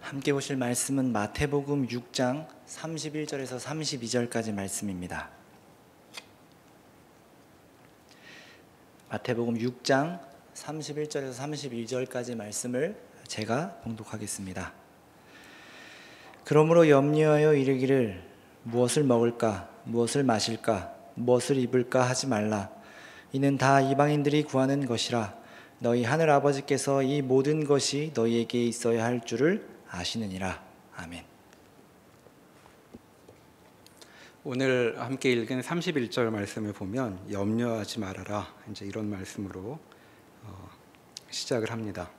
함께 보실 말씀은 마태복음 6장 31절에서 32절까지 말씀입니다. 마태복음 6장 31절에서 31절까지 말씀을 제가 봉독하겠습니다. 그러므로 염려하여 이르기를 무엇을 먹을까, 무엇을 마실까, 무엇을 입을까 하지 말라. 이는 다 이방인들이 구하는 것이라. 너희 하늘 아버지께서 이 모든 것이 너희에게 있어야 할 줄을 아시느니라. 아멘. 오늘 함께 읽은 31절 말씀을 보면 염려하지 말아라, 이제 이런 말씀으로 시작을 합니다.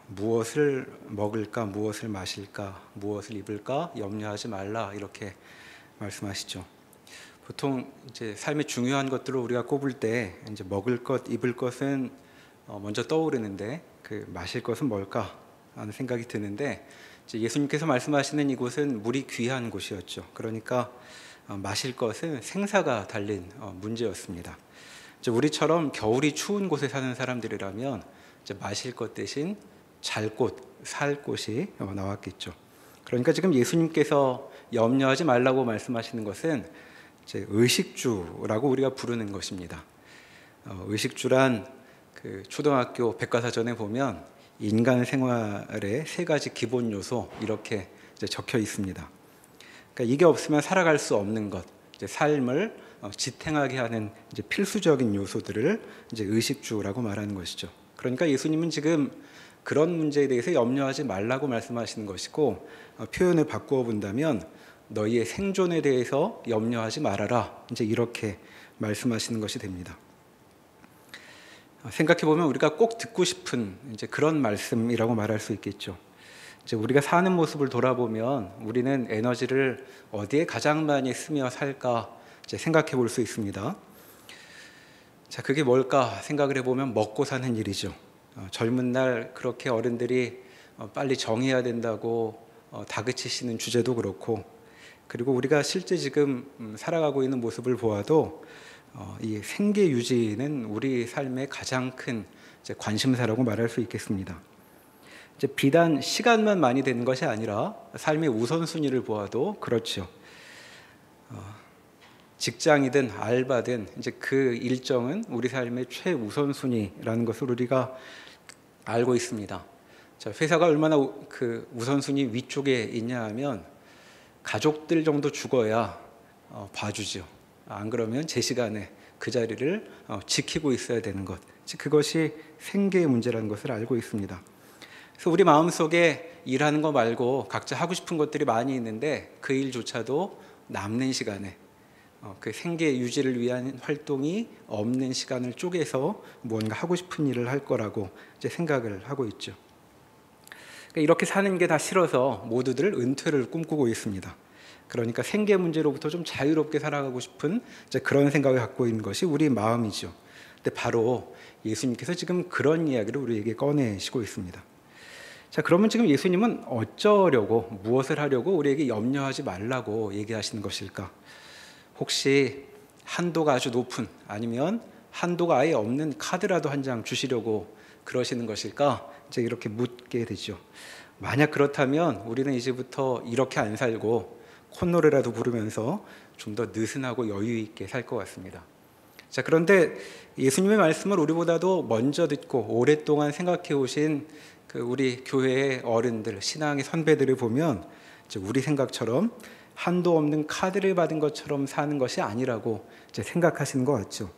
무엇을 먹을까, 무엇을 마실까, 무엇을 입을까 염려하지 말라, 이렇게 말씀하시죠. 보통 이제 삶의 중요한 것들을 우리가 꼽을 때 이제 먹을 것, 입을 것은 먼저 떠오르는데 그 마실 것은 뭘까 하는 생각이 드는데, 이제 예수님께서 말씀하시는 이곳은 물이 귀한 곳이었죠. 그러니까 마실 것은 생사가 달린 문제였습니다. 이제 우리처럼 겨울이 추운 곳에 사는 사람들이라면 이제 마실 것 대신 잘 곳, 살 곳이 나왔겠죠. 그러니까 지금 예수님께서 염려하지 말라고 말씀하시는 것은 이제 의식주라고 우리가 부르는 것입니다. 의식주란 그 초등학교 백과사전에 보면 인간 생활의 세 가지 기본 요소 이렇게 이제 적혀 있습니다. 그러니까 이게 없으면 살아갈 수 없는 것, 이제 삶을 지탱하게 하는 이제 필수적인 요소들을 이제 의식주라고 말하는 것이죠. 그러니까 예수님은 지금 그런 문제에 대해서 염려하지 말라고 말씀하시는 것이고, 표현을 바꾸어 본다면 너희의 생존에 대해서 염려하지 말아라, 이제 이렇게 말씀하시는 것이 됩니다. 생각해 보면 우리가 꼭 듣고 싶은 이제 그런 말씀이라고 말할 수 있겠죠. 이제 우리가 사는 모습을 돌아보면 우리는 에너지를 어디에 가장 많이 쓰며 살까 이제 생각해 볼 수 있습니다. 자, 그게 뭘까 생각을 해보면 먹고 사는 일이죠. 젊은 날 그렇게 어른들이 빨리 정해야 된다고 다그치시는 주제도 그렇고, 그리고 우리가 실제 지금 살아가고 있는 모습을 보아도 이 생계 유지는 우리 삶의 가장 큰 이제 관심사라고 말할 수 있겠습니다. 이제 비단 시간만 많이 되는 것이 아니라 삶의 우선순위를 보아도 그렇죠. 직장이든 알바든 이제 그 일정은 우리 삶의 최우선순위라는 것을 우리가 알고 있습니다. 자, 회사가 얼마나 그 우선순위 위쪽에 있냐 하면 가족들 정도 죽어야 봐주죠. 안 그러면 제 시간에 그 자리를 지키고 있어야 되는 것, 그것이 생계의 문제라는 것을 알고 있습니다. 그래서 우리 마음속에 일하는 거 말고 각자 하고 싶은 것들이 많이 있는데 그 일조차도 남는 시간에 그 생계 유지를 위한 활동이 없는 시간을 쪼개서 뭔가 하고 싶은 일을 할 거라고 이제 생각을 하고 있죠. 그러니까 이렇게 사는 게 다 싫어서 모두들 은퇴를 꿈꾸고 있습니다. 그러니까 생계 문제로부터 좀 자유롭게 살아가고 싶은 이제 그런 생각을 갖고 있는 것이 우리 마음이죠. 근데 바로 예수님께서 지금 그런 이야기를 우리에게 꺼내시고 있습니다. 자, 그러면 지금 예수님은 어쩌려고, 무엇을 하려고 우리에게 염려하지 말라고 얘기하시는 것일까? 혹시 한도가 아주 높은, 아니면 한도가 아예 없는 카드라도 한 장 주시려고 그러시는 것일까? 이제 이렇게 묻게 되죠. 만약 그렇다면 우리는 이제부터 이렇게 안 살고 콧노래라도 부르면서 좀 더 느슨하고 여유 있게 살 것 같습니다. 자, 그런데 예수님의 말씀을 우리보다도 먼저 듣고 오랫동안 생각해 오신 그 우리 교회의 어른들, 신앙의 선배들을 보면 이제 우리 생각처럼 한도 없는 카드를 받은 것처럼 사는 것이 아니라고 이제 생각하시는 것 같죠.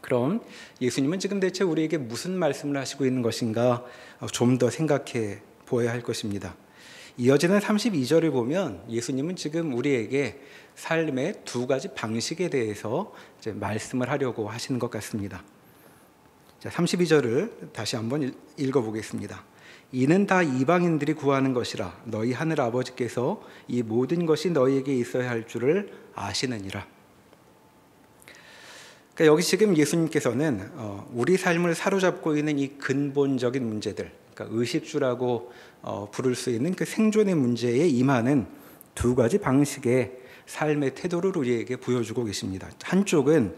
그럼 예수님은 지금 대체 우리에게 무슨 말씀을 하시고 있는 것인가 좀 더 생각해 보아야 할 것입니다. 이어지는 32절을 보면 예수님은 지금 우리에게 삶의 두 가지 방식에 대해서 이제 말씀을 하려고 하시는 것 같습니다. 자, 32절을 다시 한번 읽어보겠습니다. 이는 다 이방인들이 구하는 것이라. 너희 하늘 아버지께서 이 모든 것이 너희에게 있어야 할 줄을 아시느니라. 그러니까 여기 지금 예수님께서는 우리 삶을 사로잡고 있는 이 근본적인 문제들, 그러니까 의식주라고 부를 수 있는 그 생존의 문제에 임하는 두 가지 방식의 삶의 태도를 우리에게 보여주고 계십니다. 한쪽은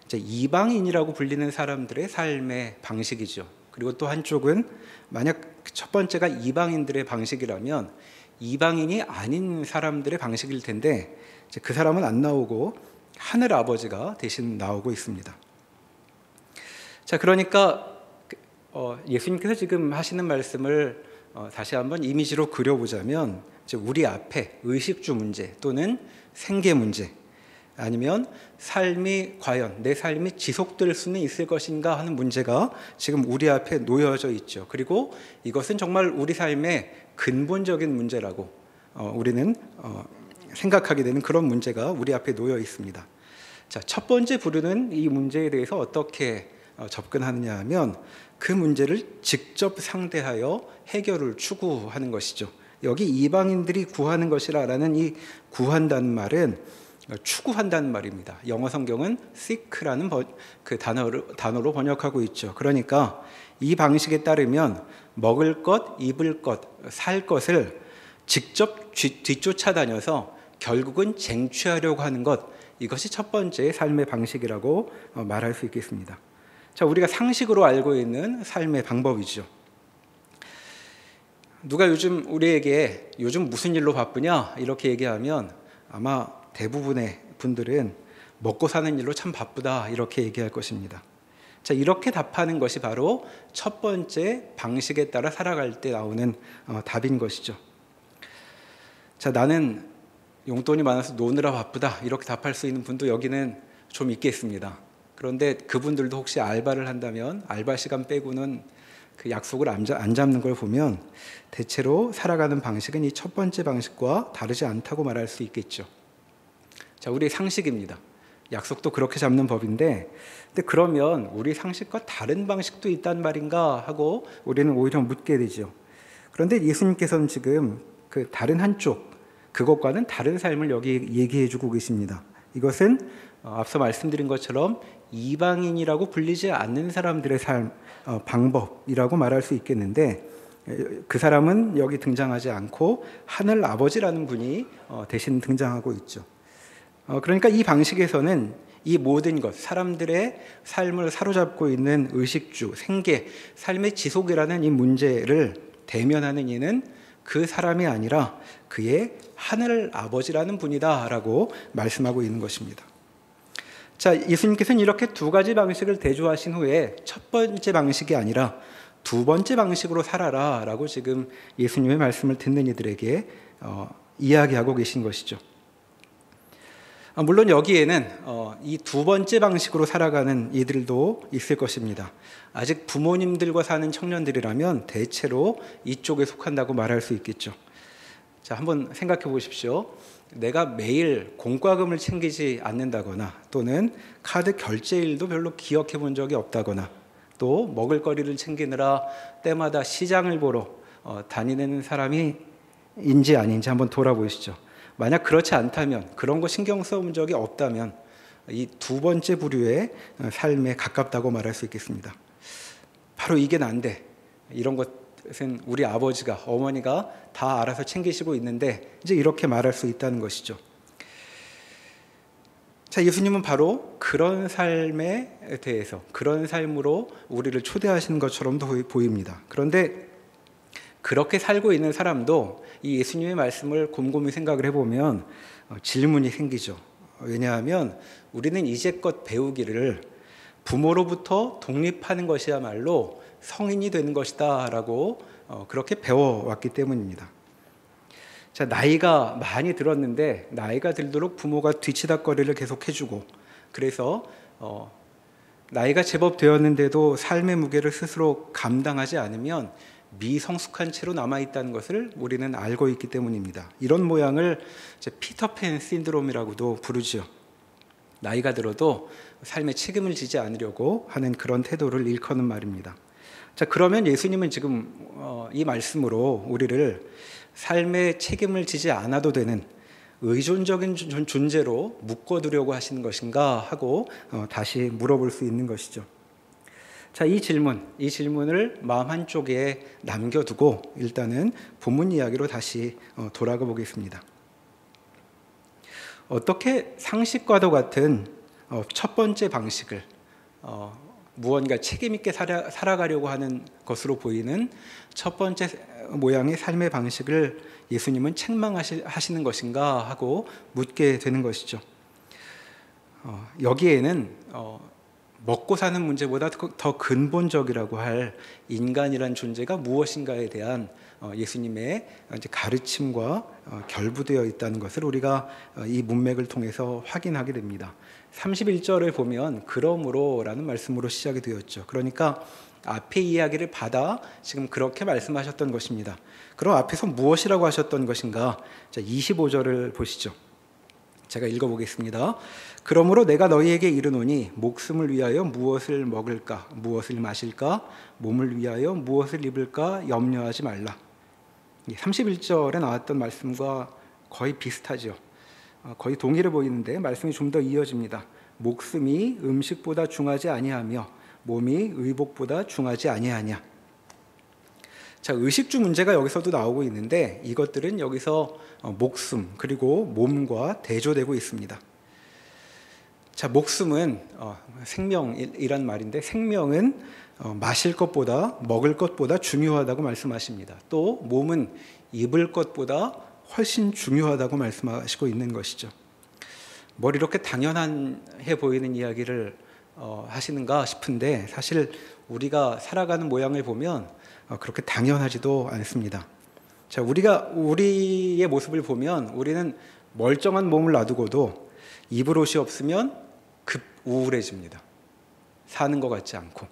이제 이방인이라고 불리는 사람들의 삶의 방식이죠. 그리고 또 한쪽은 만약 첫 번째가 이방인들의 방식이라면 이방인이 아닌 사람들의 방식일 텐데 이제 그 사람은 안 나오고 하늘 아버지가 대신 나오고 있습니다. 자, 그러니까 예수님께서 지금 하시는 말씀을 다시 한번 이미지로 그려보자면 이제 우리 앞에 의식주 문제 또는 생계 문제 아니면 삶이 과연 내 삶이 지속될 수는 있을 것인가 하는 문제가 지금 우리 앞에 놓여져 있죠. 그리고 이것은 정말 우리 삶의 근본적인 문제라고 우리는 생각하게 되는 그런 문제가 우리 앞에 놓여 있습니다. 자, 첫 번째 부류는 이 문제에 대해서 어떻게 접근하느냐 하면 그 문제를 직접 상대하여 해결을 추구하는 것이죠. 여기 이방인들이 구하는 것이라는 이 구한다는 말은 추구한다는 말입니다. 영어 성경은 seek라는 그 단어로 번역하고 있죠. 그러니까 이 방식에 따르면 먹을 것, 입을 것, 살 것을 직접 뒤쫓아다녀서 결국은 쟁취하려고 하는 것, 이것이 첫 번째 삶의 방식이라고 말할 수 있겠습니다. 자, 우리가 상식으로 알고 있는 삶의 방법이죠. 누가 우리에게 요즘 무슨 일로 바쁘냐 이렇게 얘기하면 아마 대부분의 분들은 먹고 사는 일로 참 바쁘다 이렇게 얘기할 것입니다. 자, 이렇게 답하는 것이 바로 첫 번째 방식에 따라 살아갈 때 나오는 답인 것이죠. 자, 나는 용돈이 많아서 노느라 바쁘다 이렇게 답할 수 있는 분도 여기는 좀 있겠습니다. 그런데 그분들도 혹시 알바를 한다면 알바 시간 빼고는 그 약속을 안 잡는 걸 보면 대체로 살아가는 방식은 이 첫 번째 방식과 다르지 않다고 말할 수 있겠죠. 자, 우리의 상식입니다. 약속도 그렇게 잡는 법인데, 근데 그러면 우리 상식과 다른 방식도 있단 말인가 하고 우리는 오히려 묻게 되죠. 그런데 예수님께서는 지금 그 다른 한쪽, 그것과는 다른 삶을 여기 얘기해 주고 계십니다. 이것은 앞서 말씀드린 것처럼 이방인이라고 불리지 않는 사람들의 삶, 방법이라고 말할 수 있겠는데, 그 사람은 여기 등장하지 않고 하늘 아버지라는 분이 대신 등장하고 있죠. 그러니까 이 방식에서는 이 모든 것, 사람들의 삶을 사로잡고 있는 의식주, 생계, 삶의 지속이라는 이 문제를 대면하는 이는 그 사람이 아니라 그의 하늘 아버지라는 분이다라고 말씀하고 있는 것입니다. 자, 예수님께서는 이렇게 두 가지 방식을 대조하신 후에 첫 번째 방식이 아니라 두 번째 방식으로 살아라라고 지금 예수님의 말씀을 듣는 이들에게 이야기하고 계신 것이죠. 물론 여기에는 이 두 번째 방식으로 살아가는 이들도 있을 것입니다. 아직 부모님들과 사는 청년들이라면 대체로 이쪽에 속한다고 말할 수 있겠죠. 자, 한번 생각해 보십시오. 내가 매일 공과금을 챙기지 않는다거나 또는 카드 결제일도 별로 기억해 본 적이 없다거나 또 먹을거리를 챙기느라 때마다 시장을 보러 다니는 사람이 인지 아닌지 한번 돌아보시죠. 만약 그렇지 않다면, 그런 거 신경 써본 적이 없다면 이 두 번째 부류의 삶에 가깝다고 말할 수 있겠습니다. 바로 이게 난데 이런 것은 우리 아버지가, 어머니가 다 알아서 챙기시고 있는데 이제 이렇게 말할 수 있다는 것이죠. 자, 예수님은 바로 그런 삶에 대해서, 그런 삶으로 우리를 초대하시는 것처럼도 보입니다. 그런데 그렇게 살고 있는 사람도 이 예수님의 말씀을 곰곰이 생각을 해보면 질문이 생기죠. 왜냐하면 우리는 이제껏 배우기를 부모로부터 독립하는 것이야말로 성인이 되는 것이다 라고 그렇게 배워왔기 때문입니다. 자, 나이가 많이 들었는데 나이가 들도록 부모가 뒤치다꺼리를 계속 해주고, 그래서 나이가 제법 되었는데도 삶의 무게를 스스로 감당하지 않으면 미성숙한 채로 남아있다는 것을 우리는 알고 있기 때문입니다. 이런 모양을 이제 피터팬 신드롬이라고도 부르죠. 나이가 들어도 삶에 책임을 지지 않으려고 하는 그런 태도를 일컫는 말입니다. 자, 그러면 예수님은 지금 이 말씀으로 우리를 삶에 책임을 지지 않아도 되는 의존적인 존재로 묶어두려고 하시는 것인가 하고 다시 물어볼 수 있는 것이죠. 자, 이 질문을 마음 한쪽에 남겨두고 일단은 본문 이야기로 다시 돌아가 보겠습니다. 어떻게 상식과도 같은 첫 번째 방식을 무언가 책임 있게 살아가려고 하는 것으로 보이는 첫 번째 모양의 삶의 방식을 예수님은 책망하시는 것인가 하고 묻게 되는 것이죠. 여기에는 먹고 사는 문제보다 더 근본적이라고 할 인간이란 존재가 무엇인가에 대한 예수님의 이제 가르침과 결부되어 있다는 것을 우리가 이 문맥을 통해서 확인하게 됩니다. 31절을 보면 그러므로라는 말씀으로 시작이 되었죠. 그러니까 앞의 이야기를 받아 지금 그렇게 말씀하셨던 것입니다. 그럼 앞에서 무엇이라고 하셨던 것인가? 자, 25절을 보시죠. 제가 읽어보겠습니다. 그러므로 내가 너희에게 이르노니 목숨을 위하여 무엇을 먹을까, 무엇을 마실까, 몸을 위하여 무엇을 입을까 염려하지 말라. 31절에 나왔던 말씀과 거의 비슷하죠. 거의 동일해 보이는데 말씀이 좀 더 이어집니다. 목숨이 음식보다 중하지 아니하며 몸이 의복보다 중하지 아니하냐. 자, 의식주 문제가 여기서도 나오고 있는데 이것들은 여기서 목숨 그리고 몸과 대조되고 있습니다. 자, 목숨은 생명이란 말인데 생명은 마실 것보다 먹을 것보다 중요하다고 말씀하십니다. 또 몸은 입을 것보다 훨씬 중요하다고 말씀하시고 있는 것이죠. 뭘 이렇게 당연해 보이는 이야기를 하시는가 싶은데 사실 우리가 살아가는 모양을 보면 그렇게 당연하지도 않습니다. 자, 우리의 모습을 보면 우리는 멀쩡한 몸을 놔두고도 입을 옷이 없으면 급 우울해집니다. 사는 것 같지 않고.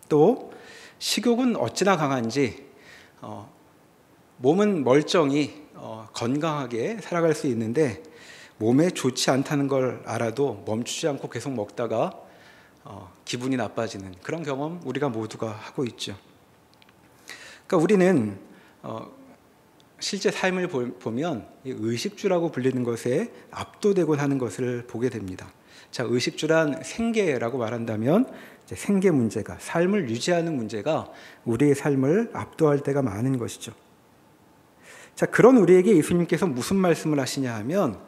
또 식욕은 어찌나 강한지 몸은 멀쩡히 건강하게 살아갈 수 있는데 몸에 좋지 않다는 걸 알아도 멈추지 않고 계속 먹다가 기분이 나빠지는 그런 경험 우리가 모두가 하고 있죠. 그러니까 우리는 실제 삶을 보면 의식주라고 불리는 것에 압도되곤 하는 것을 보게 됩니다. 자, 의식주란 생계라고 말한다면 이제 생계 문제가, 삶을 유지하는 문제가 우리의 삶을 압도할 때가 많은 것이죠. 자, 그런 우리에게 예수님께서 무슨 말씀을 하시냐 하면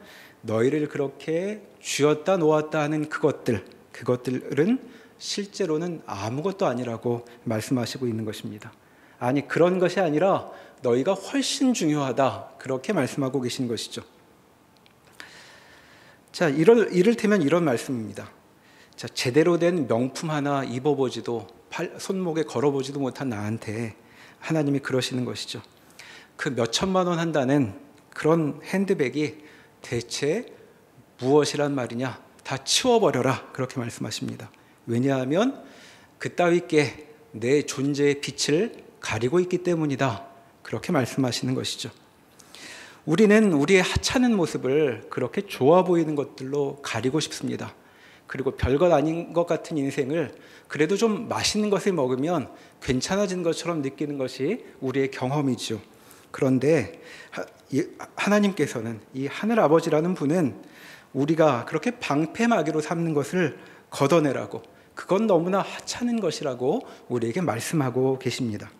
너희를 그렇게 쥐었다 놓았다 하는 그것들은 실제로는 아무것도 아니라고 말씀하시고 있는 것입니다. 아니, 그런 것이 아니라 너희가 훨씬 중요하다, 그렇게 말씀하고 계신 것이죠. 자, 이를테면 이런 말씀입니다. 자, 제대로 된 명품 하나 입어보지도 손목에 걸어보지도 못한 나한테 하나님이 그러시는 것이죠. 그 몇천만 원 한다는 그런 핸드백이 대체 무엇이란 말이냐? 다 치워버려라, 그렇게 말씀하십니다. 왜냐하면 그따위께 내 존재의 빛을 가리고 있기 때문이다, 그렇게 말씀하시는 것이죠. 우리는 우리의 하찮은 모습을 그렇게 좋아 보이는 것들로 가리고 싶습니다. 그리고 별것 아닌 것 같은 인생을 그래도 좀 맛있는 것을 먹으면 괜찮아지는 것처럼 느끼는 것이 우리의 경험이죠. 그런데 하나님께서는, 이 하늘 아버지라는 분은 우리가 그렇게 방패막이로 삼는 것을 걷어내라고, 그건 너무나 하찮은 것이라고 우리에게 말씀하고 계십니다.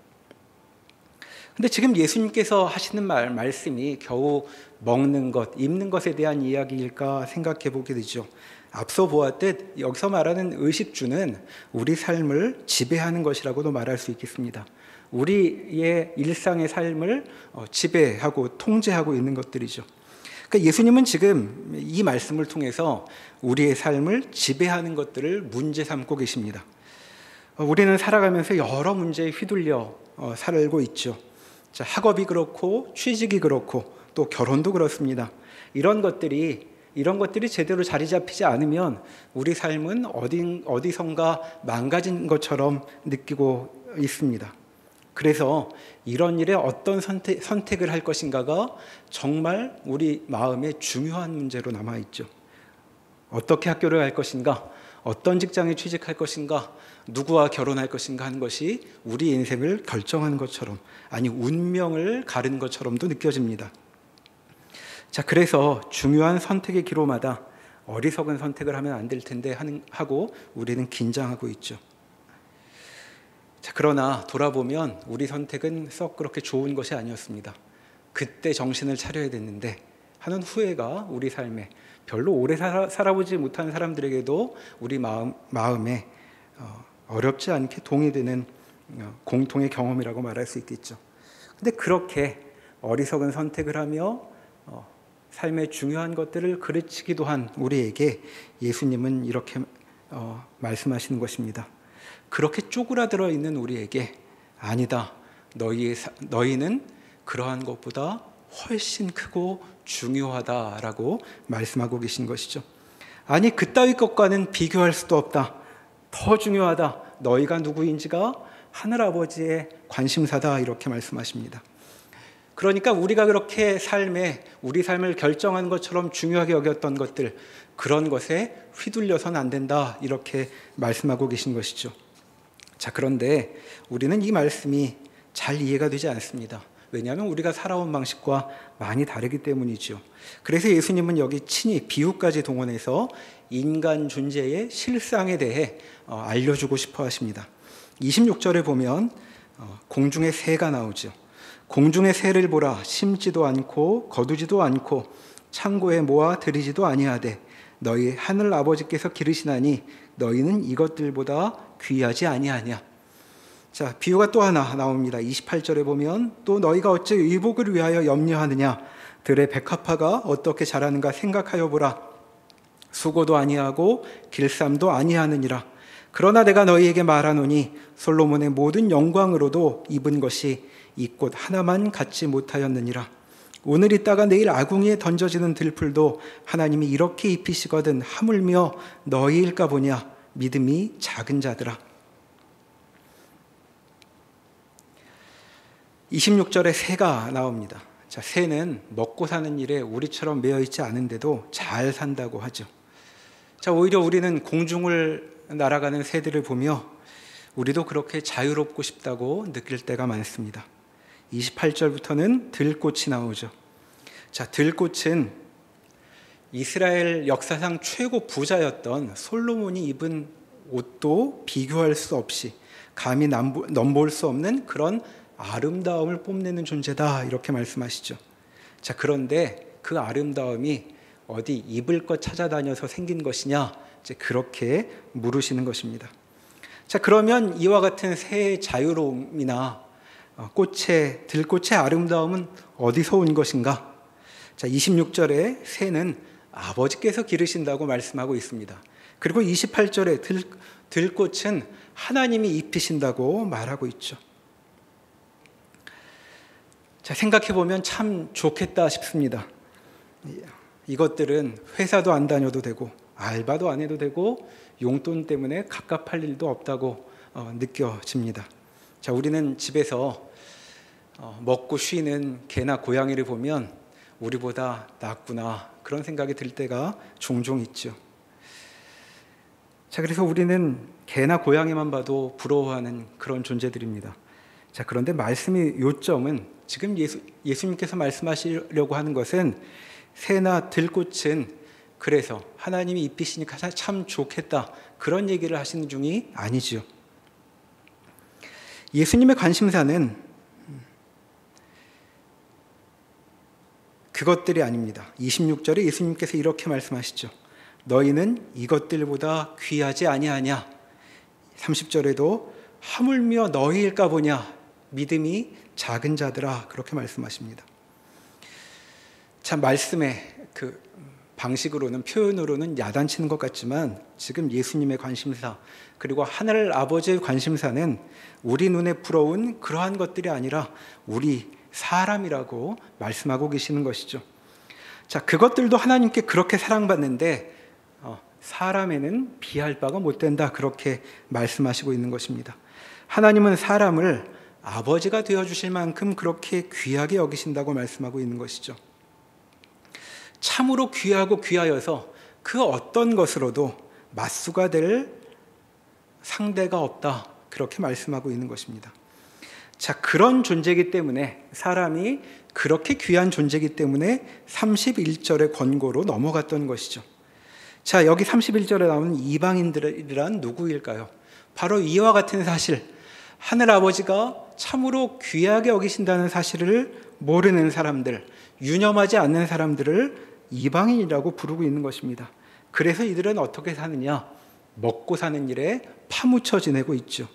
근데 지금 예수님께서 하시는 말씀이 겨우 먹는 것, 입는 것에 대한 이야기일까 생각해 보게 되죠. 앞서 보았듯 여기서 말하는 의식주는 우리 삶을 지배하는 것이라고도 말할 수 있겠습니다. 우리의 일상의 삶을 지배하고 통제하고 있는 것들이죠. 그러니까 예수님은 지금 이 말씀을 통해서 우리의 삶을 지배하는 것들을 문제 삼고 계십니다. 우리는 살아가면서 여러 문제에 휘둘려 살고 있죠. 자, 학업이 그렇고 취직이 그렇고 또 결혼도 그렇습니다. 이런 것들이 제대로 자리 잡히지 않으면 우리 삶은 어디선가 망가진 것처럼 느끼고 있습니다. 그래서 이런 일에 어떤 선택을 할 것인가가 정말 우리 마음에 중요한 문제로 남아있죠. 어떻게 학교를 갈 것인가, 어떤 직장에 취직할 것인가, 누구와 결혼할 것인가 하는 것이 우리 인생을 결정하는 것처럼, 아니 운명을 가르는 것처럼도 느껴집니다. 자, 그래서 중요한 선택의 기로마다 어리석은 선택을 하면 안 될 텐데 하고 우리는 긴장하고 있죠. 자, 그러나 돌아보면 우리 선택은 썩 그렇게 좋은 것이 아니었습니다. 그때 정신을 차려야 됐는데 하는 후회가 우리 삶에, 별로 오래 살아보지 못한 사람들에게도 우리 마음에 어렵지 않게 동의되는 공통의 경험이라고 말할 수 있겠죠. 근데 그렇게 어리석은 선택을 하며 삶의 중요한 것들을 그르치기도 한 우리에게 예수님은 이렇게 말씀하시는 것입니다. 그렇게 쪼그라들어 있는 우리에게 아니다. 너희는 그러한 것보다 훨씬 크고 중요하다라고 말씀하고 계신 것이죠. 아니 그따위 것과는 비교할 수도 없다. 더 중요하다. 너희가 누구인지가 하늘아버지의 관심사다 이렇게 말씀하십니다. 그러니까 우리가 그렇게 우리 삶을 결정한 것처럼 중요하게 여겼던 것들, 그런 것에 휘둘려서는 안 된다 이렇게 말씀하고 계신 것이죠. 자, 그런데 우리는 이 말씀이 잘 이해가 되지 않습니다. 왜냐하면 우리가 살아온 방식과 많이 다르기 때문이죠. 그래서 예수님은 여기 친히 비유까지 동원해서 인간 존재의 실상에 대해 알려주고 싶어 하십니다. 26절에 보면 공중의 새가 나오죠. 공중의 새를 보라. 심지도 않고 거두지도 않고 창고에 모아 들이지도 아니하되 너희 하늘 아버지께서 기르시나니 너희는 이것들보다 귀하지 아니하냐. 자, 비유가 또 하나 나옵니다. 28절에 보면 또 너희가 어찌 의복을 위하여 염려하느냐. 들의 백합화가 어떻게 자라는가 생각하여 보라. 수고도 아니하고 길쌈도 아니하느니라. 그러나 내가 너희에게 말하노니 솔로몬의 모든 영광으로도 입은 것이 이 꽃 하나만 갖지 못하였느니라. 오늘 있다가 내일 아궁이에 던져지는 들풀도 하나님이 이렇게 입히시거든 하물며 너희일까 보냐. 믿음이 작은 자들아. 26절에 새가 나옵니다. 자, 새는 먹고 사는 일에 우리처럼 매여 있지 않은데도 잘 산다고 하죠. 자, 오히려 우리는 공중을 날아가는 새들을 보며 우리도 그렇게 자유롭고 싶다고 느낄 때가 많습니다. 28절부터는 들꽃이 나오죠. 자, 들꽃은 이스라엘 역사상 최고 부자였던 솔로몬이 입은 옷도 비교할 수 없이 감히 넘볼 수 없는 그런 아름다움을 뽐내는 존재다 이렇게 말씀하시죠. 자, 그런데 그 아름다움이 어디 입을 것 찾아다녀서 생긴 것이냐, 이제 그렇게 물으시는 것입니다. 자, 그러면 이와 같은 새의 자유로움이나 들꽃의 아름다움은 어디서 온 것인가? 자, 26절에 새는 아버지께서 기르신다고 말씀하고 있습니다. 그리고 28절에 들꽃은 하나님이 입히신다고 말하고 있죠. 자, 생각해보면 참 좋겠다 싶습니다. 이것들은 회사도 안 다녀도 되고 알바도 안 해도 되고 용돈 때문에 갑갑할 일도 없다고 느껴집니다. 자, 우리는 집에서 먹고 쉬는 개나 고양이를 보면 우리보다 낫구나 그런 생각이 들 때가 종종 있죠. 자, 그래서 우리는 개나 고양이만 봐도 부러워하는 그런 존재들입니다. 자, 그런데 말씀의 요점은 지금 예수님께서 말씀하시려고 하는 것은 새나 들꽃은 그래서 하나님이 입히시니까 참 좋겠다 그런 얘기를 하시는 중이 아니죠. 예수님의 관심사는 그것들이 아닙니다. 26절에 예수님께서 이렇게 말씀하시죠. 너희는 이것들보다 귀하지 아니하냐. 30절에도 하물며 너희일까 보냐. 믿음이 작은 자들아 그렇게 말씀하십니다. 참 말씀의 그 방식으로는 표현으로는 야단치는 것 같지만 지금 예수님의 관심사 그리고 하늘 아버지의 관심사는 우리 눈에 부러운 그러한 것들이 아니라 우리 사람이라고 말씀하고 계시는 것이죠. 자, 그것들도 하나님께 그렇게 사랑받는데 사람에는 비할 바가 못 된다 그렇게 말씀하시고 있는 것입니다. 하나님은 사람을 아버지가 되어주실 만큼 그렇게 귀하게 여기신다고 말씀하고 있는 것이죠. 참으로 귀하고 귀하여서 그 어떤 것으로도 맞수가 될 상대가 없다 그렇게 말씀하고 있는 것입니다. 자, 그런 존재이기 때문에 사람이 그렇게 귀한 존재이기 때문에 31절의 권고로 넘어갔던 것이죠. 자, 여기 31절에 나오는 이방인들이란 누구일까요? 바로 이와 같은 사실, 하늘아버지가 참으로 귀하게 여기신다는 사실을 모르는 사람들, 유념하지 않는 사람들을 이방인이라고 부르고 있는 것입니다. 그래서 이들은 어떻게 사느냐? 먹고 사는 일에 파묻혀 지내고 있죠.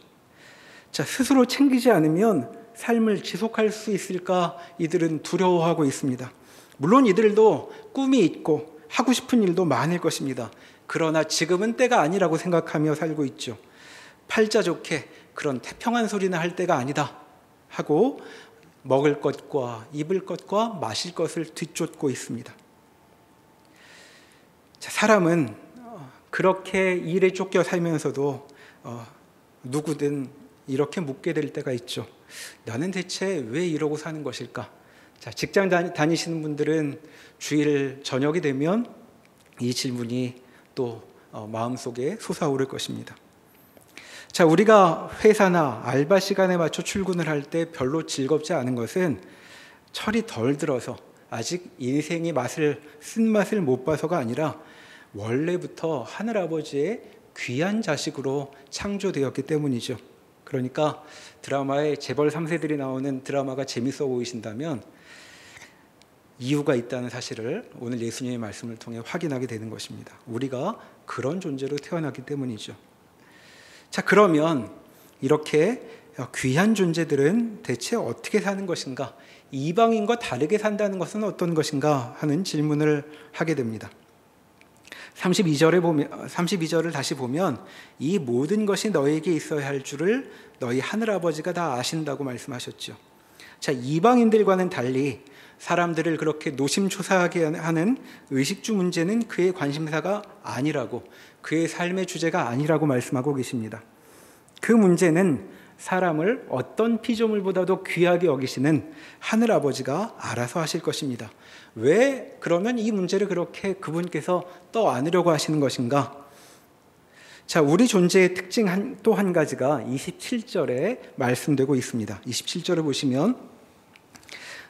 자, 스스로 챙기지 않으면 삶을 지속할 수 있을까 이들은 두려워하고 있습니다. 물론 이들도 꿈이 있고 하고 싶은 일도 많을 것입니다. 그러나 지금은 때가 아니라고 생각하며 살고 있죠. 팔자 좋게 그런 태평한 소리는 할 때가 아니다 하고 먹을 것과 입을 것과 마실 것을 뒤쫓고 있습니다. 자, 사람은 그렇게 일에 쫓겨 살면서도 누구든 이렇게 묻게 될 때가 있죠. 나는 대체 왜 이러고 사는 것일까? 자, 직장 다니시는 분들은 주일 저녁이 되면 이 질문이 또 마음속에 솟아오를 것입니다. 자, 우리가 회사나 알바 시간에 맞춰 출근을 할 때 별로 즐겁지 않은 것은 철이 덜 들어서 아직 인생의 쓴맛을 못 봐서가 아니라 원래부터 하늘아버지의 귀한 자식으로 창조되었기 때문이죠. 그러니까 드라마에 재벌 3세들이 나오는 드라마가 재밌어 보이신다면 이유가 있다는 사실을 오늘 예수님의 말씀을 통해 확인하게 되는 것입니다. 우리가 그런 존재로 태어났기 때문이죠. 자, 그러면 이렇게 귀한 존재들은 대체 어떻게 사는 것인가? 이방인과 다르게 산다는 것은 어떤 것인가? 하는 질문을 하게 됩니다. 32절을 다시 보면 이 모든 것이 너에게 있어야 할 줄을 너희 하늘아버지가 다 아신다고 말씀하셨죠. 자, 이방인들과는 달리 사람들을 그렇게 노심초사하게 하는 의식주 문제는 그의 관심사가 아니라고, 그의 삶의 주제가 아니라고 말씀하고 계십니다. 그 문제는 사람을 어떤 피조물보다도 귀하게 여기시는 하늘아버지가 알아서 하실 것입니다. 왜 그러면 이 문제를 그렇게 그분께서 떠안으려고 하시는 것인가? 자, 우리 존재의 특징 또 한 가지가 27절에 말씀되고 있습니다. 27절을 보시면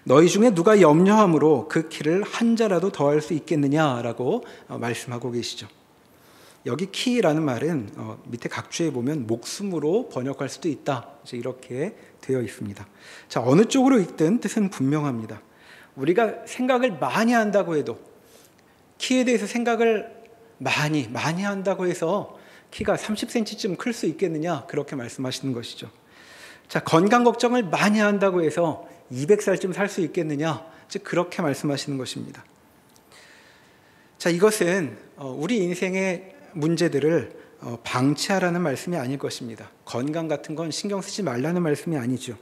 너희 중에 누가 염려함으로 그 키를 한 자라도 더할 수 있겠느냐라고 말씀하고 계시죠. 여기 키라는 말은 밑에 각주에 보면 목숨으로 번역할 수도 있다, 이렇게 되어 있습니다. 자, 어느 쪽으로 읽든 뜻은 분명합니다. 우리가 생각을 많이 한다고 해도, 키에 대해서 생각을 많이 한다고 해서 키가 30cm쯤 클 수 있겠느냐, 그렇게 말씀하시는 것이죠. 자, 건강 걱정을 많이 한다고 해서 200살쯤 살 수 있겠느냐, 즉 그렇게 말씀하시는 것입니다. 자, 이것은 우리 인생의 문제들을 방치하라는 말씀이 아닐 것입니다. 건강 같은 건 신경 쓰지 말라는 말씀이 아니죠.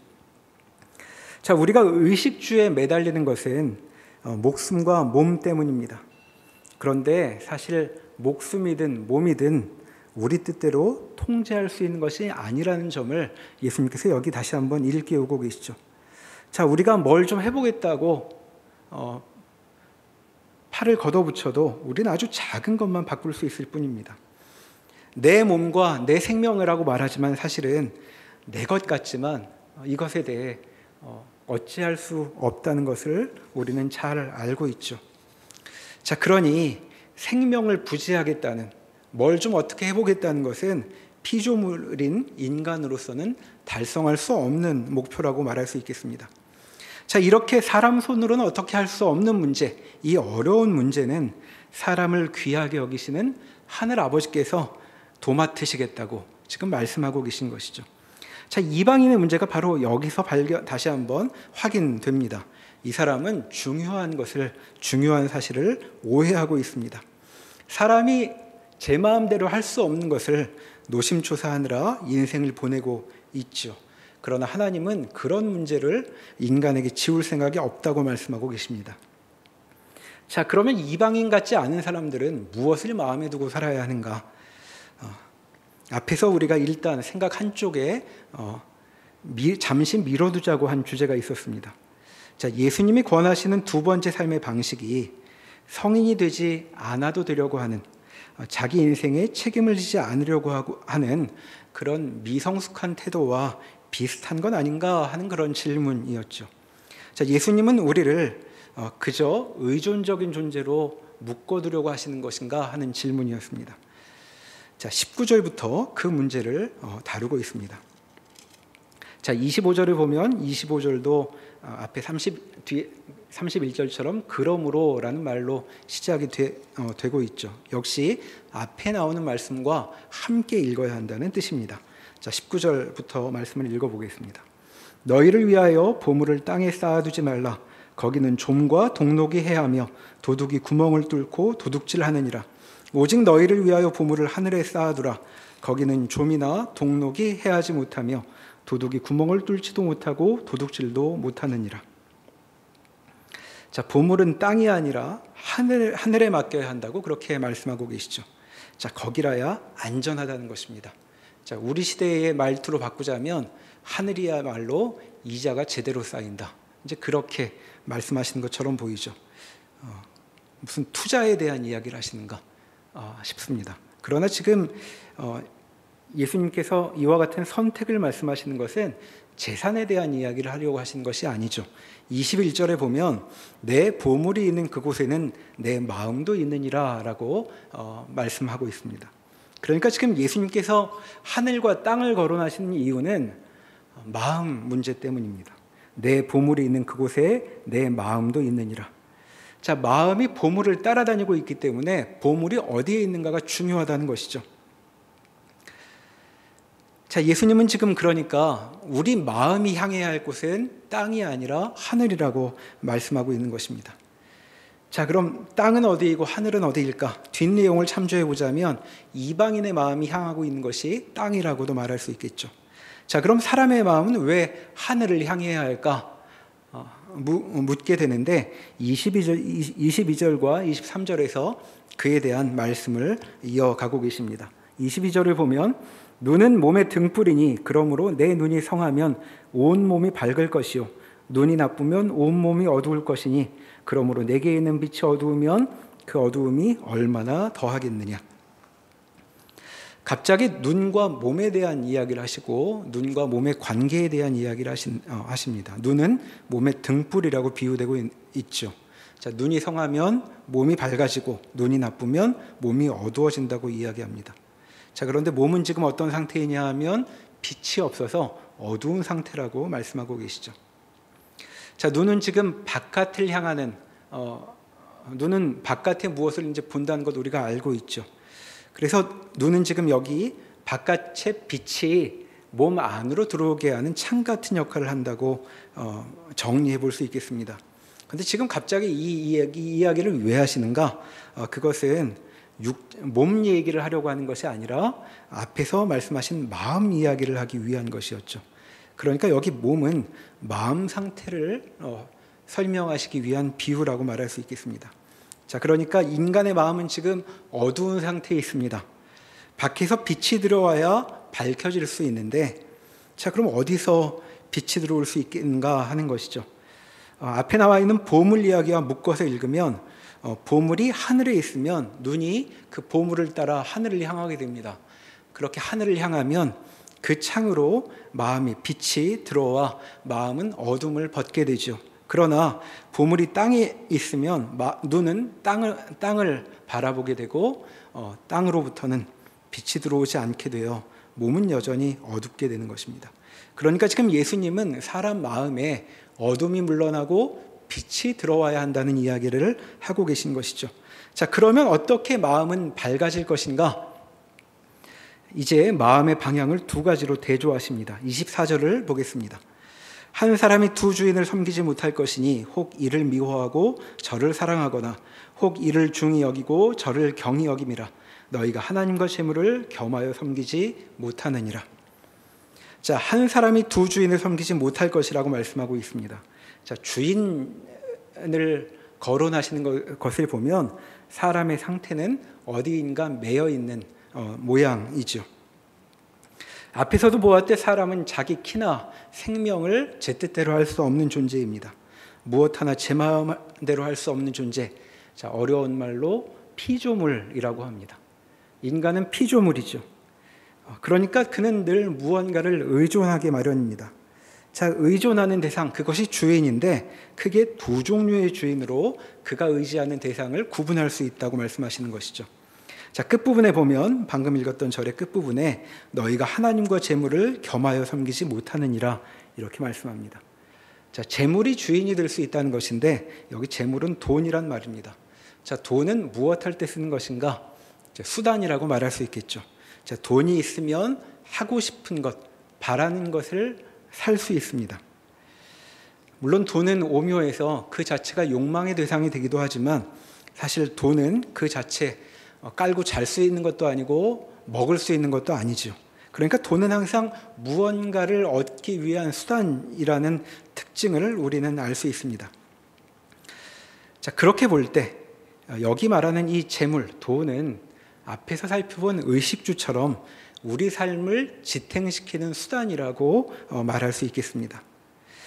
자, 우리가 의식주에 매달리는 것은 목숨과 몸 때문입니다. 그런데 사실 목숨이든 몸이든 우리 뜻대로 통제할 수 있는 것이 아니라는 점을 예수님께서 여기 다시 한번 일깨우고 계시죠. 자, 우리가 뭘 좀 해보겠다고 팔을 걷어붙여도 우리는 아주 작은 것만 바꿀 수 있을 뿐입니다. 내 몸과 내 생명이라고 말하지만 사실은 내 것 같지만 이것에 대해 어찌할 수 없다는 것을 우리는 잘 알고 있죠. 자, 그러니 생명을 부지하겠다는, 뭘 좀 어떻게 해보겠다는 것은 피조물인 인간으로서는 달성할 수 없는 목표라고 말할 수 있겠습니다. 자, 이렇게 사람 손으로는 어떻게 할 수 없는 문제, 이 어려운 문제는 사람을 귀하게 여기시는 하늘 아버지께서 도맡으시겠다고 지금 말씀하고 계신 것이죠. 자, 이방인의 문제가 바로 여기서 다시 한번 확인됩니다. 이 사람은 중요한 사실을 오해하고 있습니다. 사람이 제 마음대로 할 수 없는 것을 노심초사하느라 인생을 보내고 있죠. 그러나 하나님은 그런 문제를 인간에게 지울 생각이 없다고 말씀하고 계십니다. 자, 그러면 이방인 같지 않은 사람들은 무엇을 마음에 두고 살아야 하는가? 앞에서 우리가 일단 생각 한쪽에 잠시 미뤄두자고 한 주제가 있었습니다. 자, 예수님이 권하시는 두 번째 삶의 방식이 성인이 되지 않아도 되려고 하는, 자기 인생에 책임을 지지 않으려고 하는 그런 미성숙한 태도와 비슷한 건 아닌가 하는 그런 질문이었죠. 자, 예수님은 우리를 그저 의존적인 존재로 묶어두려고 하시는 것인가 하는 질문이었습니다. 자, 19절부터 그 문제를 다루고 있습니다. 자, 25절을 보면 25절도 앞에 31절처럼 그러므로라는 말로 시작이 되고 있죠. 역시 앞에 나오는 말씀과 함께 읽어야 한다는 뜻입니다. 자, 19절부터 말씀을 읽어보겠습니다. 너희를 위하여 보물을 땅에 쌓아두지 말라. 거기는 좀과 동록이 해하며 도둑이 구멍을 뚫고 도둑질하느니라. 오직 너희를 위하여 보물을 하늘에 쌓아두라. 거기는 좀이나 동록이 해하지 못하며 도둑이 구멍을 뚫지도 못하고 도둑질도 못하느니라. 자, 보물은 땅이 아니라 하늘에 맡겨야 한다고 그렇게 말씀하고 계시죠. 자, 거기라야 안전하다는 것입니다. 자, 우리 시대의 말투로 바꾸자면 하늘이야말로 이자가 제대로 쌓인다. 이제 그렇게 말씀하시는 것처럼 보이죠. 무슨 투자에 대한 이야기를 하시는가 싶습니다. 그러나 지금 예수님께서 이와 같은 선택을 말씀하시는 것은 재산에 대한 이야기를 하려고 하시는 것이 아니죠. 21절에 보면 내 보물이 있는 그곳에는 내 마음도 있느니라 라고 말씀하고 있습니다. 그러니까 지금 예수님께서 하늘과 땅을 거론하시는 이유는 마음 문제 때문입니다. 내 보물이 있는 그곳에 내 마음도 있느니라. 자, 마음이 보물을 따라다니고 있기 때문에 보물이 어디에 있는가가 중요하다는 것이죠. 자, 예수님은 지금 그러니까 우리 마음이 향해야 할 곳은 땅이 아니라 하늘이라고 말씀하고 있는 것입니다. 자, 그럼 땅은 어디이고 하늘은 어디일까? 뒷내용을 참조해 보자면 이방인의 마음이 향하고 있는 것이 땅이라고도 말할 수 있겠죠. 자, 그럼 사람의 마음은 왜 하늘을 향해야 할까? 묻게 되는데 22절과 23절에서 그에 대한 말씀을 이어가고 계십니다. 22절을 보면 눈은 몸의 등불이니 그러므로 내 눈이 성하면 온 몸이 밝을 것이요 눈이 나쁘면 온 몸이 어두울 것이니 그러므로 내게 있는 빛이 어두우면 그 어두움이 얼마나 더하겠느냐. 갑자기 눈과 몸에 대한 이야기를 하시고 눈과 몸의 관계에 대한 이야기를 하십니다. 눈은 몸의 등불이라고 비유되고 있죠. 자, 눈이 성하면 몸이 밝아지고 눈이 나쁘면 몸이 어두워진다고 이야기합니다. 자, 그런데 몸은 지금 어떤 상태이냐 하면 빛이 없어서 어두운 상태라고 말씀하고 계시죠. 자, 눈은 지금 바깥을 향하는 눈은 바깥에 무엇을 이제 본다는 것 우리가 알고 있죠. 그래서 눈은 지금 여기 바깥의 빛이 몸 안으로 들어오게 하는 창 같은 역할을 한다고 정리해 볼 수 있겠습니다. 그런데 지금 갑자기 이 이야기를 왜 하시는가? 그것은 몸 얘기를 하려고 하는 것이 아니라 앞에서 말씀하신 마음 이야기를 하기 위한 것이었죠. 그러니까 여기 몸은 마음 상태를 설명하시기 위한 비유라고 말할 수 있겠습니다. 자, 그러니까 인간의 마음은 지금 어두운 상태에 있습니다. 밖에서 빛이 들어와야 밝혀질 수 있는데, 자, 그럼 어디서 빛이 들어올 수 있겠는가 하는 것이죠. 앞에 나와 있는 보물 이야기와 묶어서 읽으면 보물이 하늘에 있으면 눈이 그 보물을 따라 하늘을 향하게 됩니다. 그렇게 하늘을 향하면 그 창으로 마음이 빛이 들어와 마음은 어둠을 벗게 되죠. 그러나 보물이 땅에 있으면 눈은 땅을 바라보게 되고 땅으로부터는 빛이 들어오지 않게 되어 몸은 여전히 어둡게 되는 것입니다. 그러니까 지금 예수님은 사람 마음에 어둠이 물러나고 빛이 들어와야 한다는 이야기를 하고 계신 것이죠. 자, 그러면 어떻게 마음은 밝아질 것인가? 이제 마음의 방향을 두 가지로 대조하십니다. 24절을 보겠습니다. 한 사람이 두 주인을 섬기지 못할 것이니 혹 이를 미워하고 저를 사랑하거나 혹 이를 중히 여기고 저를 경히 여김이라. 너희가 하나님과 재물을 겸하여 섬기지 못하느니라. 자, 한 사람이 두 주인을 섬기지 못할 것이라고 말씀하고 있습니다. 자, 주인을 거론하시는 것을 보면 사람의 상태는 어디인가 매여 있는 모양이죠. 앞에서도 보았듯 사람은 자기 키나 생명을 제 뜻대로 할 수 없는 존재입니다. 무엇 하나 제 마음대로 할 수 없는 존재. 자, 어려운 말로 피조물이라고 합니다. 인간은 피조물이죠. 그러니까 그는 늘 무언가를 의존하게 마련입니다. 자, 의존하는 대상, 그것이 주인인데 크게 두 종류의 주인으로 그가 의지하는 대상을 구분할 수 있다고 말씀하시는 것이죠. 자, 끝부분에 보면 방금 읽었던 절의 끝부분에 너희가 하나님과 재물을 겸하여 섬기지 못하느니라 이렇게 말씀합니다. 자, 재물이 주인이 될 수 있다는 것인데 여기 재물은 돈이란 말입니다. 자, 돈은 무엇할 때 쓰는 것인가? 수단이라고 말할 수 있겠죠. 자, 돈이 있으면 하고 싶은 것, 바라는 것을 살 수 있습니다. 물론 돈은 오묘해서 그 자체가 욕망의 대상이 되기도 하지만 사실 돈은 그 자체 깔고 잘 수 있는 것도 아니고 먹을 수 있는 것도 아니죠. 그러니까 돈은 항상 무언가를 얻기 위한 수단이라는 특징을 우리는 알 수 있습니다. 자, 그렇게 볼 때 여기 말하는 이 재물, 돈은 앞에서 살펴본 의식주처럼 우리 삶을 지탱시키는 수단이라고 말할 수 있겠습니다.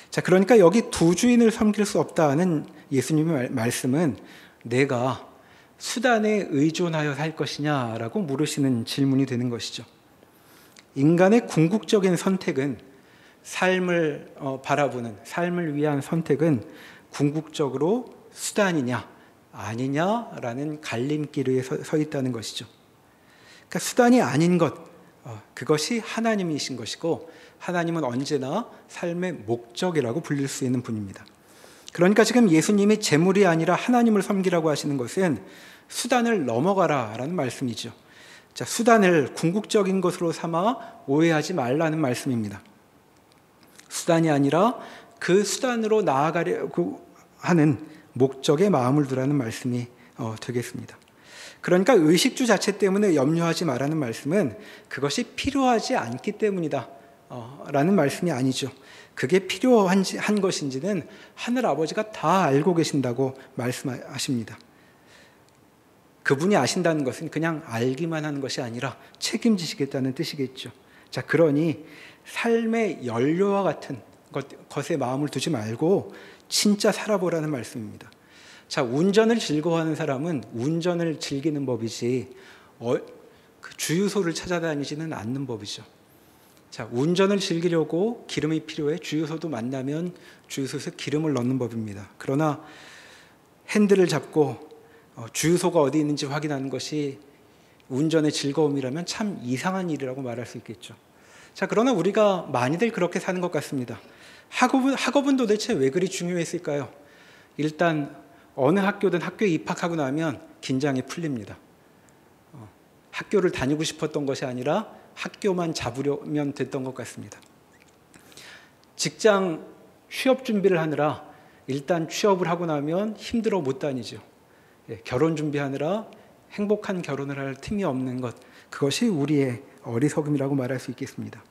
자, 그러니까 여기 두 주인을 섬길 수 없다는 예수님의 말씀은 내가 수단에 의존하여 살 것이냐라고 물으시는 질문이 되는 것이죠. 인간의 궁극적인 선택은 삶을 바라보는, 삶을 위한 선택은 궁극적으로 수단이냐 아니냐라는 갈림길 위에 서 있다는 것이죠. 그러니까 수단이 아닌 것, 그것이 하나님이신 것이고 하나님은 언제나 삶의 목적이라고 불릴 수 있는 분입니다. 그러니까 지금 예수님이 재물이 아니라 하나님을 섬기라고 하시는 것은 수단을 넘어가라라는 말씀이죠. 자, 수단을 궁극적인 것으로 삼아 오해하지 말라는 말씀입니다. 수단이 아니라 그 수단으로 나아가려고 하는 목적에 마음을 두라는 말씀이 되겠습니다. 그러니까 의식주 자체 때문에 염려하지 말라는 말씀은 그것이 필요하지 않기 때문이다 라는 말씀이 아니죠. 그게 필요한 것인지는 하늘 아버지가 다 알고 계신다고 말씀하십니다. 그분이 아신다는 것은 그냥 알기만 하는 것이 아니라 책임지시겠다는 뜻이겠죠. 자, 그러니 삶의 연료와 같은 것에 마음을 두지 말고 진짜 살아보라는 말씀입니다. 자, 운전을 즐거워하는 사람은 운전을 즐기는 법이지 그 주유소를 찾아다니지는 않는 법이죠. 자, 운전을 즐기려고 기름이 필요해 주유소도 만나면 주유소에서 기름을 넣는 법입니다. 그러나 핸들을 잡고 주유소가 어디 있는지 확인하는 것이 운전의 즐거움이라면 참 이상한 일이라고 말할 수 있겠죠. 자, 그러나 우리가 많이들 그렇게 사는 것 같습니다. 학업은 도대체 왜 그리 중요했을까요? 일단 어느 학교든 학교에 입학하고 나면 긴장이 풀립니다. 학교를 다니고 싶었던 것이 아니라 학교만 잡으려면 됐던 것 같습니다. 직장 취업 준비를 하느라 일단 취업을 하고 나면 힘들어 못 다니죠. 결혼 준비하느라 행복한 결혼을 할 틈이 없는 것, 그것이 우리의 어리석음이라고 말할 수 있겠습니다.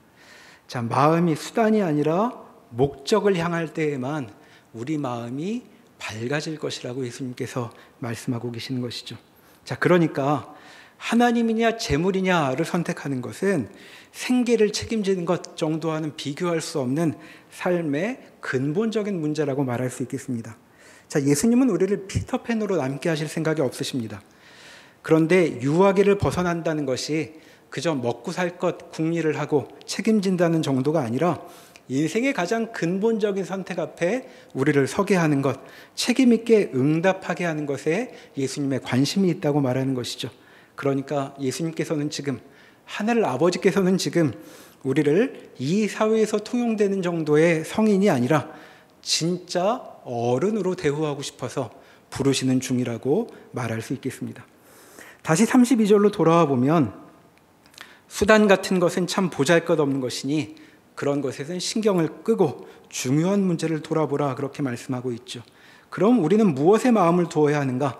자, 마음이 수단이 아니라 목적을 향할 때에만 우리 마음이 밝아질 것이라고 예수님께서 말씀하고 계시는 것이죠. 자, 그러니까 하나님이냐 재물이냐를 선택하는 것은 생계를 책임지는 것 정도와는 비교할 수 없는 삶의 근본적인 문제라고 말할 수 있겠습니다. 자, 예수님은 우리를 피터팬으로 남게 하실 생각이 없으십니다. 그런데 유아기를 벗어난다는 것이 그저 먹고 살 것 궁리를 하고 책임진다는 정도가 아니라 인생의 가장 근본적인 선택 앞에 우리를 서게 하는 것, 책임 있게 응답하게 하는 것에 예수님의 관심이 있다고 말하는 것이죠. 그러니까 예수님께서는 지금, 하늘 아버지께서는 지금 우리를 이 사회에서 통용되는 정도의 성인이 아니라 진짜 어른으로 대우하고 싶어서 부르시는 중이라고 말할 수 있겠습니다. 다시 32절로 돌아와 보면 수단 같은 것은 참 보잘것없는 것이니 그런 것에선 신경을 끄고 중요한 문제를 돌아보라, 그렇게 말씀하고 있죠. 그럼 우리는 무엇에 마음을 두어야 하는가?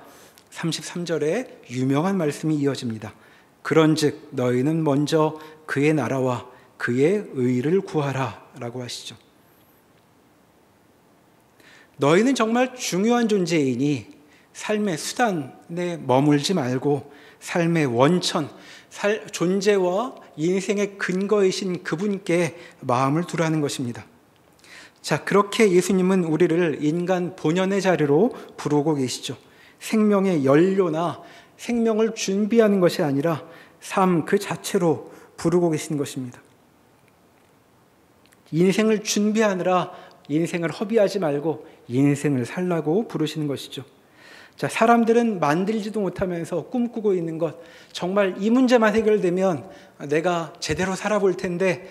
33절에 유명한 말씀이 이어집니다. 그런즉 너희는 먼저 그의 나라와 그의 의를 구하라 라고 하시죠. 너희는 정말 중요한 존재이니 삶의 수단에 머물지 말고 삶의 원천, 존재와 인생의 근거이신 그분께 마음을 두라는 것입니다. 자, 그렇게 예수님은 우리를 인간 본연의 자리로 부르고 계시죠. 생명의 연료나 생명을 준비하는 것이 아니라 삶 그 자체로 부르고 계신 것입니다. 인생을 준비하느라 인생을 허비하지 말고 인생을 살라고 부르시는 것이죠. 자, 사람들은 만들지도 못하면서 꿈꾸고 있는 것, 정말 이 문제만 해결되면 내가 제대로 살아볼 텐데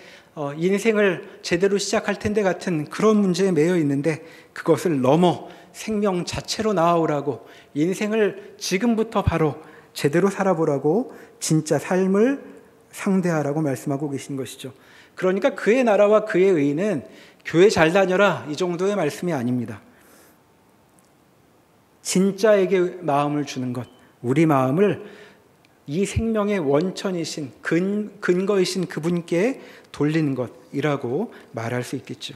인생을 제대로 시작할 텐데 같은 그런 문제에 매여 있는데, 그것을 넘어 생명 자체로 나아오라고, 인생을 지금부터 바로 제대로 살아보라고, 진짜 삶을 상대하라고 말씀하고 계신 것이죠. 그러니까 그의 나라와 그의 의는 교회 잘 다녀라, 이 정도의 말씀이 아닙니다. 진짜에게 마음을 주는 것, 우리 마음을 이 생명의 원천이신 근거이신 그분께 돌리는 것이라고 말할 수 있겠죠.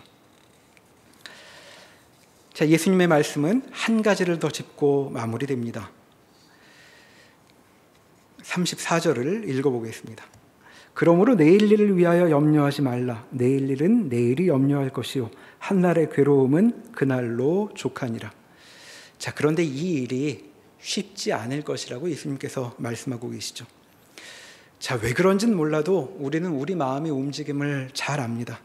자, 예수님의 말씀은 한 가지를 더 짚고 마무리됩니다. 34절을 읽어보겠습니다. 그러므로 내일 일을 위하여 염려하지 말라. 내일 일은 내일이 염려할 것이요 한날의 괴로움은 그날로 족하니라. 자, 그런데 이 일이 쉽지 않을 것이라고 예수님께서 말씀하고 계시죠. 자, 왜 그런지는 몰라도 우리는 우리 마음의 움직임을 잘 압니다.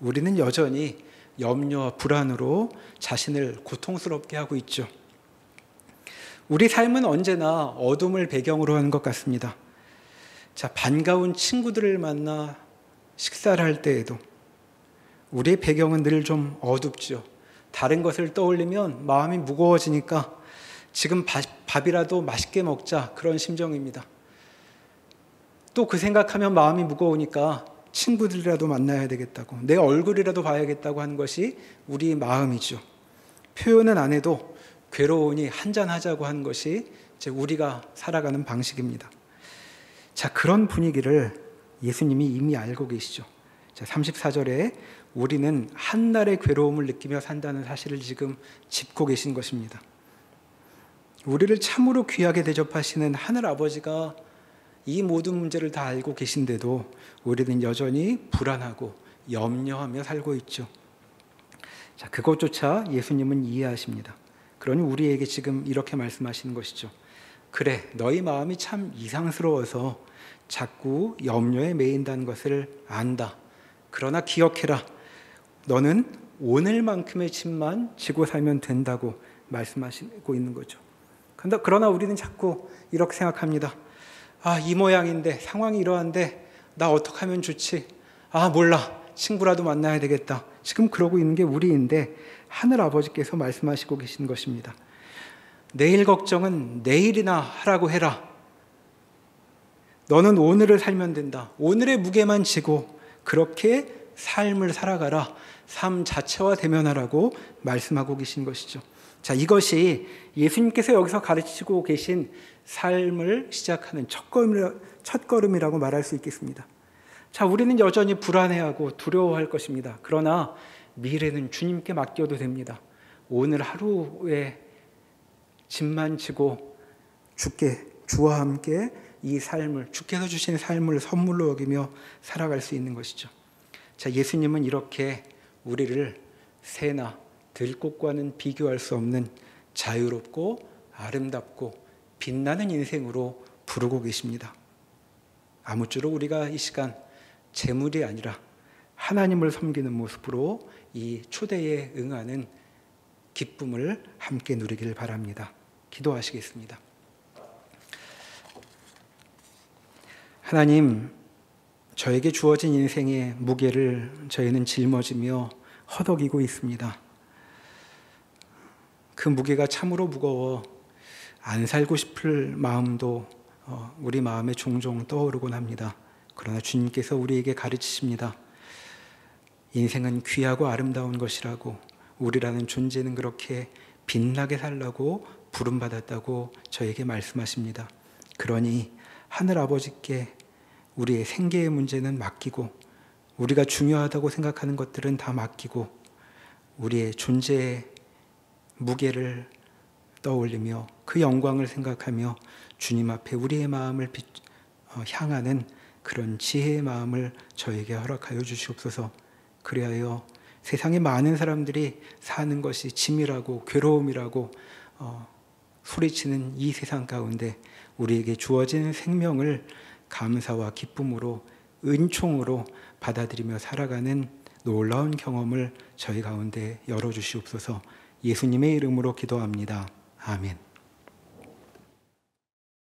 우리는 여전히 염려와 불안으로 자신을 고통스럽게 하고 있죠. 우리 삶은 언제나 어둠을 배경으로 하는 것 같습니다. 자, 반가운 친구들을 만나 식사를 할 때에도 우리의 배경은 늘 좀 어둡죠. 다른 것을 떠올리면 마음이 무거워지니까 지금 밥이라도 맛있게 먹자, 그런 심정입니다. 또 그 생각하면 마음이 무거우니까 친구들이라도 만나야 되겠다고, 내 얼굴이라도 봐야겠다고 하는 것이 우리 마음이죠. 표현은 안 해도 괴로우니 한잔하자고 하는 것이 이제 우리가 살아가는 방식입니다. 자, 그런 분위기를 예수님이 이미 알고 계시죠. 자, 34절에 우리는 한날의 괴로움을 느끼며 산다는 사실을 지금 짚고 계신 것입니다. 우리를 참으로 귀하게 대접하시는 하늘 아버지가 이 모든 문제를 다 알고 계신데도 우리는 여전히 불안하고 염려하며 살고 있죠. 자, 그것조차 예수님은 이해하십니다. 그러니 우리에게 지금 이렇게 말씀하시는 것이죠. 그래, 너희 마음이 참 이상스러워서 자꾸 염려에 매인다는 것을 안다. 그러나 기억해라. 너는 오늘만큼의 짐만 지고 살면 된다고 말씀하시고 있는 거죠. 그러나 우리는 자꾸 이렇게 생각합니다. 아, 이 모양인데, 상황이 이러한데 나 어떻게 하면 좋지? 아, 몰라, 친구라도 만나야 되겠다. 지금 그러고 있는 게 우리인데 하늘 아버지께서 말씀하시고 계신 것입니다. 내일 걱정은 내일이나 하라고 해라. 너는 오늘을 살면 된다. 오늘의 무게만 지고 그렇게 삶을 살아가라. 삶 자체와 대면하라고 말씀하고 계신 것이죠. 자, 이것이 예수님께서 여기서 가르치고 계신 삶을 시작하는 첫걸음이라고 말할 수 있겠습니다. 자, 우리는 여전히 불안해하고 두려워할 것입니다. 그러나 미래는 주님께 맡겨도 됩니다. 오늘 하루의 짐만 지고 주와 함께 이 삶을, 주께서 주신 삶을 선물로 여기며 살아갈 수 있는 것이죠. 자, 예수님은 이렇게 우리를 새나 들꽃과는 비교할 수 없는 자유롭고 아름답고 빛나는 인생으로 부르고 계십니다. 아무쪼록 우리가 이 시간 재물이 아니라 하나님을 섬기는 모습으로 이 초대에 응하는 기쁨을 함께 누리길 바랍니다. 기도하시겠습니다. 하나님, 저에게 주어진 인생의 무게를 저희는 짊어지며 허덕이고 있습니다. 그 무게가 참으로 무거워 안 살고 싶을 마음도 우리 마음에 종종 떠오르곤 합니다. 그러나 주님께서 우리에게 가르치십니다. 인생은 귀하고 아름다운 것이라고, 우리라는 존재는 그렇게 빛나게 살라고 부름받았다고 저에게 말씀하십니다. 그러니 하늘 아버지께 우리의 생계의 문제는 맡기고, 우리가 중요하다고 생각하는 것들은 다 맡기고, 우리의 존재의 무게를 떠올리며 그 영광을 생각하며 주님 앞에 우리의 마음을 향하는 그런 지혜의 마음을 저에게 허락하여 주시옵소서. 그리하여 세상에 많은 사람들이 사는 것이 짐이라고 괴로움이라고 소리치는 이 세상 가운데 우리에게 주어진 생명을 감사와 기쁨으로, 은총으로 받아들이며 살아가는 놀라운 경험을 저희 가운데 열어주시옵소서. 예수님의 이름으로 기도합니다. 아멘.